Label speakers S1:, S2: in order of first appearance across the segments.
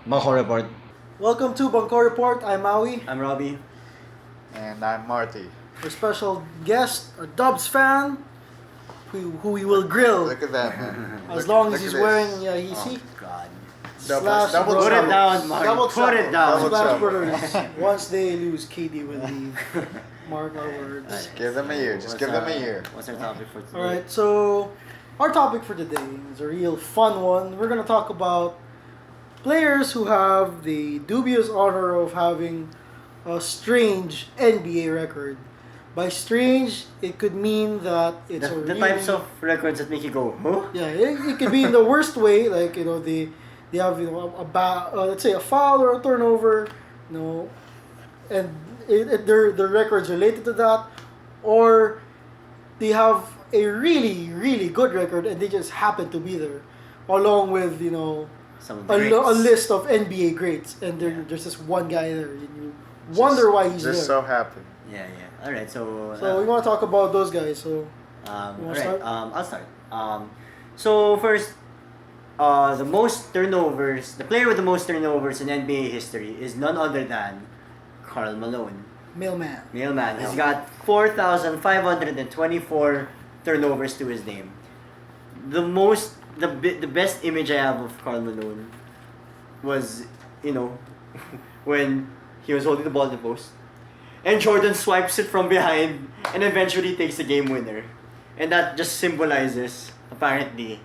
S1: Bangko Report.
S2: Welcome to Bangko Report. I'm Maui.
S1: I'm Robbie.
S3: And I'm Marty.
S2: Our special guest, a Dubs fan, who we will grill
S3: Look at that, man.
S2: as
S3: Look-
S2: long
S3: look
S2: as he's
S3: at
S2: wearing.
S3: this.
S2: Yeah, you see.
S1: God.
S2: Slash
S3: double
S2: Bros.
S1: Put it
S3: trouble.
S1: down, Mark.
S3: Double
S1: Put it
S3: trouble.
S1: down.
S3: Double
S2: Splash
S3: trouble.
S2: Brothers. Once they lose, KD will leave. Mark our words.
S3: Give them a year. Just give them a year.
S1: What's our topic for today?
S2: All right. So, our topic for today is a real fun one. We're gonna talk about players who have the dubious honor of having a strange NBA record. By strange, it could mean that it's
S1: The
S2: a really,
S1: types of records that make you go, huh?
S2: Yeah, it could be in the worst way, like they have let's say a foul or a turnover, and their records related to that, or they have a really really good record and they just happen to be there, along with
S1: Some of
S2: a
S1: the greats.
S2: list of NBA greats, and there's just one guy there, and you wonder why he's
S3: Just
S2: there.
S3: so happy.
S1: Yeah. All right. So.
S2: So we want to talk about those guys. So
S1: All
S2: wanna
S1: right.
S2: start?
S1: I'll start. So first, the most turnovers, the player with the most turnovers in NBA history is none other than Karl Malone.
S2: mailman.
S1: Mailman. He's got 4,524 turnovers to his name. The best image I have of Karl Malone was, when he was holding the ball in the post, and Jordan swipes it from behind and eventually takes the game winner, and that just symbolizes apparently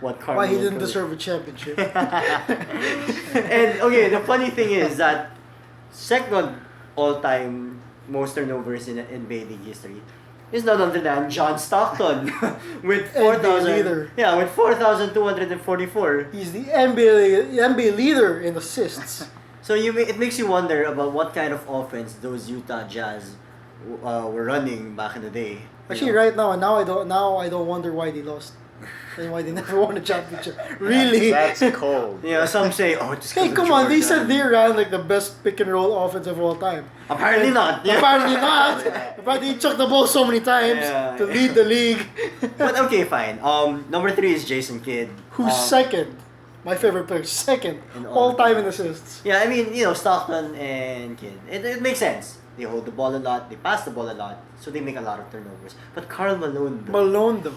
S1: what Karl
S2: Why he
S1: Malone
S2: didn't
S1: could-
S2: deserve a championship.
S1: And okay, the funny thing is that second all-time most turnovers in NBA league history is none other than John Stockton with
S2: NBA
S1: 4,000.
S2: leader.
S1: Yeah, with 4,244.
S2: He's the NBA leader in assists.
S1: So it makes you wonder about what kind of offense those Utah Jazz were running back in the day.
S2: Actually, right now, I don't wonder why they lost and why they never won a championship. Really?
S3: That's cold.
S1: Yeah, some say, oh, it's 'cause
S2: Hey,
S1: of
S2: come on! They said
S1: Jordan.
S2: they ran like the best pick and roll offense of all time.
S1: Apparently not. Yeah.
S2: Apparently not. Apparently, they chucked the ball so many times
S1: Yeah.
S2: to lead the league.
S1: But okay, fine. Number 3 is Jason Kidd.
S2: Who's second? My favorite player, second
S1: In all
S2: all time in assists.
S1: Yeah, I mean, Stockton and Kidd. It makes sense. They hold the ball a lot, they pass the ball a lot, so they make a lot of turnovers. But Karl Malone, though,
S2: Malone though.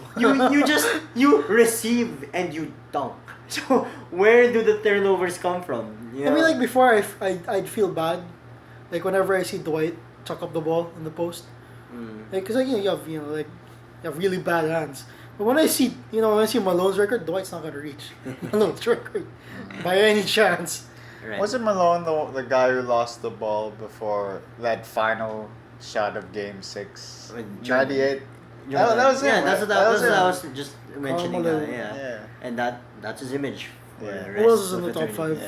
S1: you receive and you dunk. So where do the turnovers come from?
S2: I mean, like before, I'd feel bad, like whenever I see Dwight chuck up the ball in the post, because you have really bad hands. But when I see Malone's record, Dwight's not gonna reach Malone's record by any chance.
S1: Right.
S3: Wasn't Malone the guy who lost the ball before that final shot of Game 6?
S1: When Jordan-
S3: 98?
S1: Jordan-
S3: That was him,
S1: Yeah,
S3: right?
S1: that's what
S3: That was
S1: I
S3: him.
S1: was just mentioning.
S2: Malone.
S1: Yeah. And that's his image. For
S3: Yeah.
S1: the
S2: Who else
S1: rest
S2: is in
S1: of
S2: the top
S1: eternity.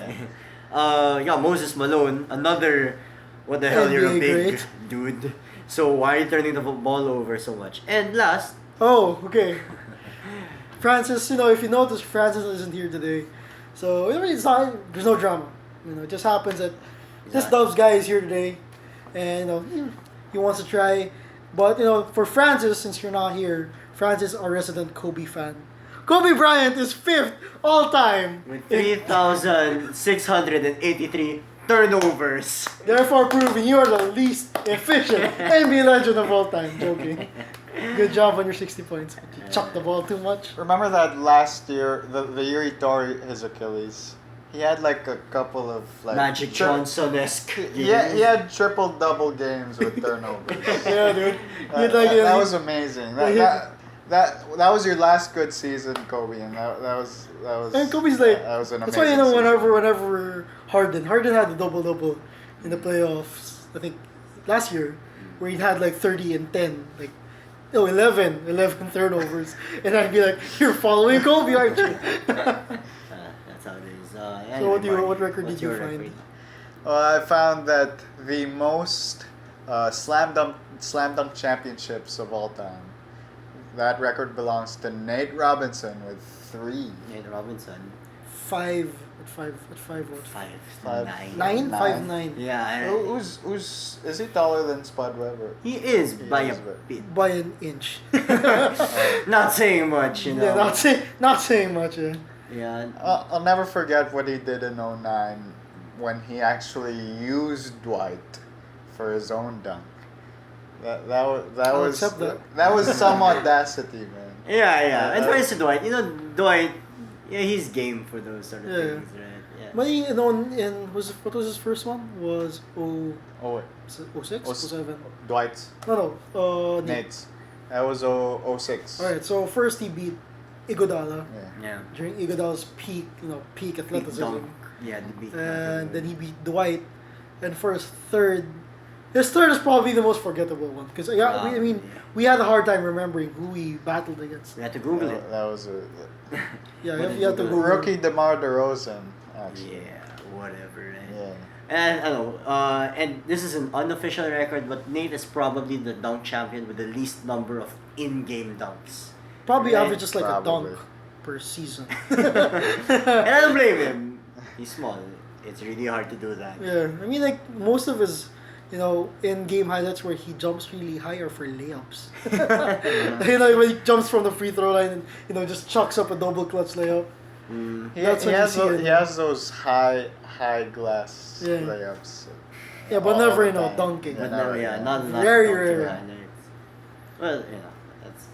S2: 5?
S1: Yeah, Moses Malone, another. What the hell? You're a
S2: NBA
S1: big
S2: great.
S1: dude. So why are you turning the ball over so much? And last,
S2: Oh, okay. Francis, if you notice, Francis isn't here today, so it's not. There's no drama. It just happens that this
S1: Exactly.
S2: Dubs guy is here today, and he wants to try. But for Francis, since you're not here, Francis, our resident Kobe fan. Kobe Bryant is 5th all time,
S1: with 3,683 turnovers.
S2: therefore proving you are the least efficient NBA legend of all time. Joking. Good job on your 60 points. You chucked the ball too much.
S3: Remember that last year, the year he tore his Achilles? He had like a couple of like
S1: Magic Johnson-esque.
S3: Yeah, he had triple-double games with turnovers.
S2: Yeah, dude.
S3: That was amazing.
S2: Yeah,
S3: That was your last good season, Kobe, and that was.
S2: And Kobe's like,
S3: that was an
S2: that's
S3: amazing.
S2: why
S3: season.
S2: whenever Harden had the double in the playoffs, I think last year, where he had like 30 and 10, like 11 turnovers, and I'd be like, you're following Kobe, aren't you?
S1: That's how it is.
S2: So what record
S1: what's
S2: did you
S1: your
S2: find?
S1: record?
S3: I found that the most slam dunk championships of all time. That record belongs to Nate Robinson with 3.
S1: Nate Robinson.
S2: what?
S1: 5'9".
S2: 5'9".
S1: Yeah,
S3: Who's is he taller than Spud Webber?
S1: he is by a
S3: is, but-
S1: bit.
S2: By an inch.
S1: Not saying much, you know.
S2: Yeah, not saying much. Yeah.
S1: Yeah.
S3: I'll never forget what he did in '09 when he actually used Dwight for his own dunk. That
S2: I'll
S3: was
S2: accept that.
S3: that was some audacity, man.
S1: Yeah. And for instance, Dwight, Dwight, yeah, he's game for those sort of
S2: Yeah.
S1: things, right? Yeah.
S2: But what was his first one? Was
S3: Oh wait,
S2: 06? 07?
S3: Dwight's
S2: No.
S3: Nate's. That was 06.
S2: Alright, so first he beat Iguodala
S3: Yeah.
S1: Yeah.
S2: during Iguodala's peak
S1: Big
S2: athleticism.
S1: dunk. Yeah, the big
S2: And then he beat Dwight. And for his third is probably the most forgettable one. Because, we had a hard time remembering who we battled against.
S1: We had to Google it.
S3: That was a
S2: Yeah,
S1: What
S2: you
S1: did
S2: have to
S1: you
S2: go.
S3: rookie DeMar DeRozan. Actually.
S1: Yeah, whatever, right?
S3: Yeah.
S1: And I don't know, and this is an unofficial record, but Nate is probably the dunk champion with the least number of in-game dunks.
S2: Probably
S1: Right.
S2: averages like
S3: Probably.
S2: a dunk per season.
S1: And I don't blame him. He's small. It's really hard to do that.
S2: Yeah, I mean, like most of his, in-game highlights where he jumps really high are for layups. When he jumps from the free throw line and just chucks up a double clutch layup.
S1: Mm.
S3: He,
S2: That's
S3: he
S2: when you
S3: has
S2: see it.
S3: he has those high glass
S2: Yeah.
S3: layups.
S2: Yeah, but
S3: all
S2: never
S3: the time.
S2: dunking.
S1: But
S3: never,
S1: no, yeah, not
S2: Very
S1: dunking
S2: rare.
S1: highlights. Well,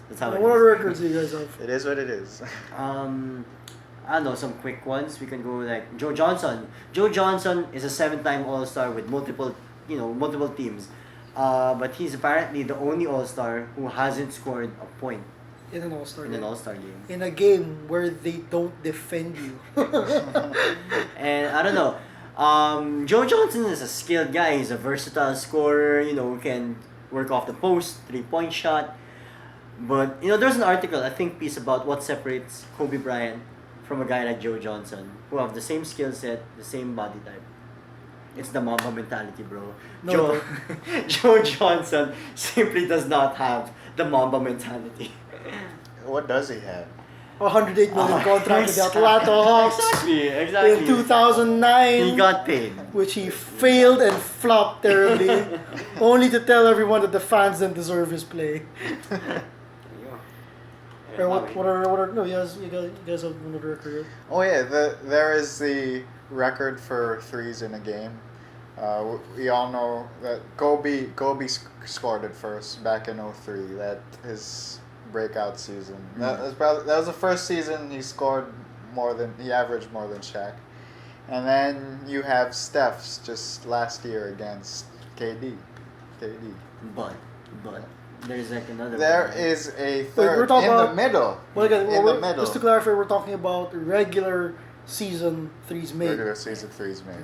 S1: that's how it
S2: What
S1: is.
S2: other records do you guys have?
S3: It is what it is.
S1: I don't know, some quick ones. We can go like Joe Johnson. Joe Johnson is a 7-time All-Star with multiple teams. But he's apparently the only All-Star who hasn't scored a point
S2: In an All-Star
S1: in
S2: game.
S1: an All-Star game.
S2: In a game where they don't defend you.
S1: And I don't know. Joe Johnson is a skilled guy. He's a versatile scorer. Can work off the post, 3-point shot. But there's an article, I think, piece about what separates Kobe Bryant from a guy like Joe Johnson, who have the same skill set, the same body type. It's the Mamba mentality, bro.
S2: No,
S1: Joe Johnson simply does not have the Mamba mentality.
S3: What does he have?
S2: $108 million contract with the
S1: exactly.
S2: Atlanta Hawks
S1: Exactly.
S2: in 2009.
S1: He got paid.
S2: Which he failed and flopped terribly, only to tell everyone that the fans didn't deserve his play. Or what are no, you guys have another record.
S3: Oh yeah, there is the record for threes in a game. We all know that Kobe scored it first back in 03. That his breakout season. That was the first season he averaged more than Shaq. And then you have Steph's just last year against KD.
S1: But there's like another
S3: There
S1: one.
S3: is a
S2: we're
S3: third
S2: talking
S3: in the
S2: about-
S3: middle.
S2: Well, again,
S3: in the middle.
S2: just to clarify, we're talking about regular season threes made.
S3: Regular season threes made.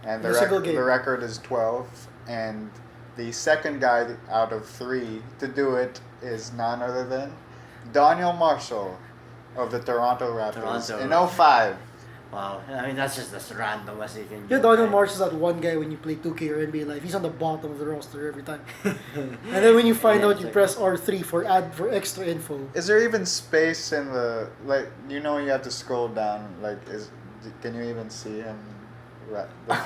S3: And
S2: In a single game.
S3: the record is 12, and the second guy out of 3 to do it is none other than Daniel Marshall of the Toronto Raptors
S1: Toronto.
S3: in 05.
S1: Wow, I mean that's just as random as you can
S2: Yeah,
S1: get.
S2: Daniel
S1: right?
S2: Marsh is that one guy when you play 2K or NBA Live. He's on the bottom of the roster every time. And then when you find
S1: Yeah,
S2: out,
S1: it's
S2: you
S1: like-
S2: press R3 for extra info.
S3: Is there even space in the you have to scroll down? Can you even see him?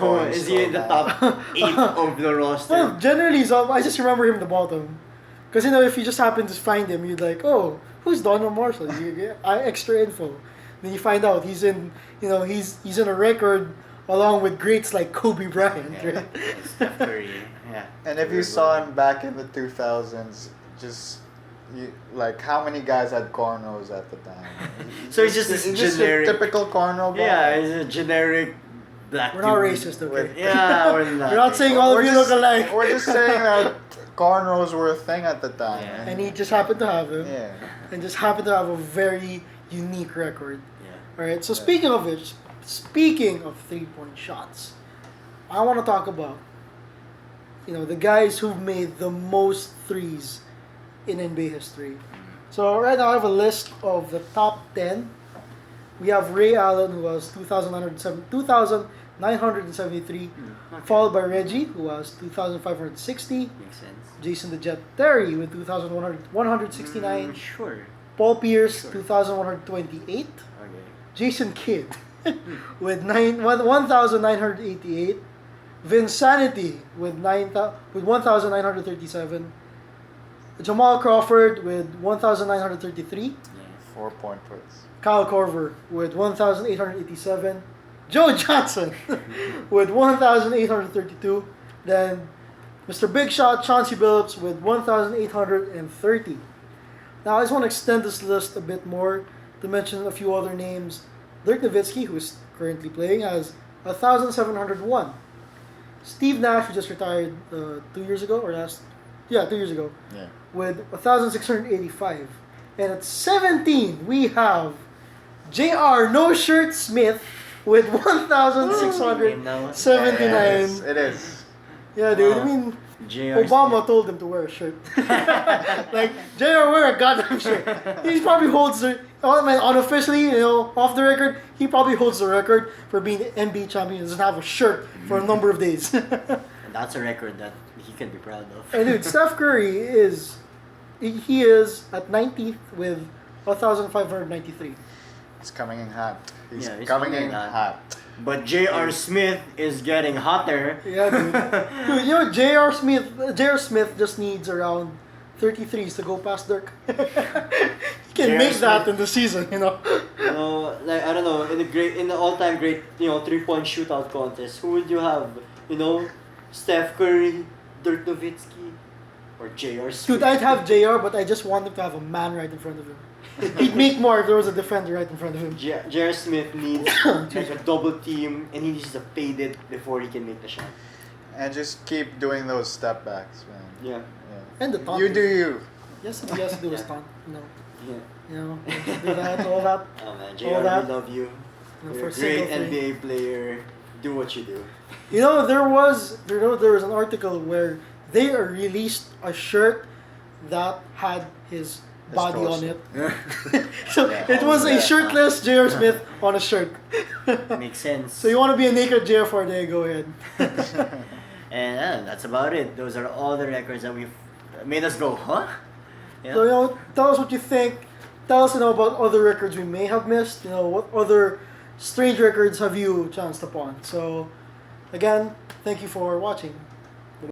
S1: Oh, is he in the top 8 of the roster?
S2: Well, generally, I just remember him at the bottom. Because, if you just happen to find him, you'd like, oh, who's Donald Marshall? You get extra info. Then you find out he's in a record along with greats like Kobe Bryant.
S1: Yeah,
S2: Right?
S1: Steph Curry. Yeah.
S3: And if you saw him back in the 2000s, how many guys had cornrows at the time?
S1: So he's just this generic-
S3: a typical cornrow ball.
S1: Yeah, it's a generic black.
S2: We're not
S1: dude
S2: racist, okay?
S3: with-
S1: Yeah, we're not.
S2: We're not saying all
S3: We're
S2: of you
S3: just-
S2: look alike.
S3: We're just saying that cornrows were a thing at the time.
S1: Yeah.
S2: And he just happened to have them.
S3: Yeah.
S2: And just happened to have a very unique record.
S1: Yeah.
S2: Alright, so speaking of which, speaking of 3-point shots, I want to talk about, the guys who've made the most threes in NBA history. So right now I have a list of the top 10. We have Ray Allen, who was 2,973, followed by Reggie, who was 2,560,
S1: Makes sense.
S2: Jason the Jet Terry with 2,169,
S1: Sure.
S2: Paul Pierce,
S1: Sure.
S2: 2,128,
S1: Okay.
S2: Jason Kidd, with 1,988. Vinsanity with 1,937. Jamal Crawford with 1,933.
S3: 4-point puts.
S2: Kyle Korver with 1,887. Joe Johnson with 1,832. Then Mr. Big Shot Chauncey Billups with 1,830. Now I just want to extend this list a bit more to mention a few other names. Dirk Nowitzki, who is currently playing, has 1,701. Steve Nash, who just retired 2 years ago, 2 years ago,
S3: Yeah.
S2: with 1,685. And at 17, we have J.R. No Shirt Smith with 1,679.
S3: It is.
S2: Yeah, dude.
S1: Wow.
S2: I mean,
S1: J.R.
S2: Obama told him to wear a shirt. Like, J.R. wear a goddamn shirt. He probably holds the, unofficially, off the record, he probably holds the record for being the NBA champion and doesn't have a shirt for a number of days.
S1: And that's a record that he can be proud of.
S2: And dude, Steph Curry is at 19th with 1,593.
S3: He's coming in hot. He's
S1: Yeah, he's
S3: coming
S1: coming
S3: in
S1: in
S3: hot.
S1: But J.R. Smith is getting hotter.
S2: Yeah, dude. Dude, J.R. Smith just needs around 33s to go past Dirk. He can
S1: J.R.
S2: make that
S1: Smith.
S2: in the season,
S1: Like I don't know, in the all-time great, 3-point shootout contest, who would you have? Steph Curry, Dirk Nowitzki, or J.R. Smith?
S2: Dude, I'd have JR, but I just want him to have a man right in front of him. He'd make more if there was a defender right in front of him.
S1: J.R. Smith needs like a double team, and he needs to fade it before he can make the shot.
S3: And just keep doing those step backs, man.
S1: Yeah.
S2: And the taunt.
S3: You do you.
S2: Yes, he has to do his
S1: Yeah.
S2: taunt.
S1: Yeah.
S2: Do that, all that.
S1: Oh man,
S2: All
S1: J.R.
S2: that.
S1: we love you.
S2: For
S1: You're a
S2: single
S1: great
S2: thing.
S1: NBA player. Do what you do.
S2: There was an article where they released a shirt that had his body on
S3: torso.
S2: it. So
S3: Yeah.
S2: it was a
S3: Yeah.
S2: shirtless J.R. Smith on a shirt.
S1: Makes sense.
S2: So you want to be a naked J.R. for a day, go ahead.
S1: And that's about it. Those are all the records that we've made us go, huh? Yeah.
S2: So tell us what you think. Tell us about other records we may have missed. What other strange records have you chanced upon? So again, thank you for watching.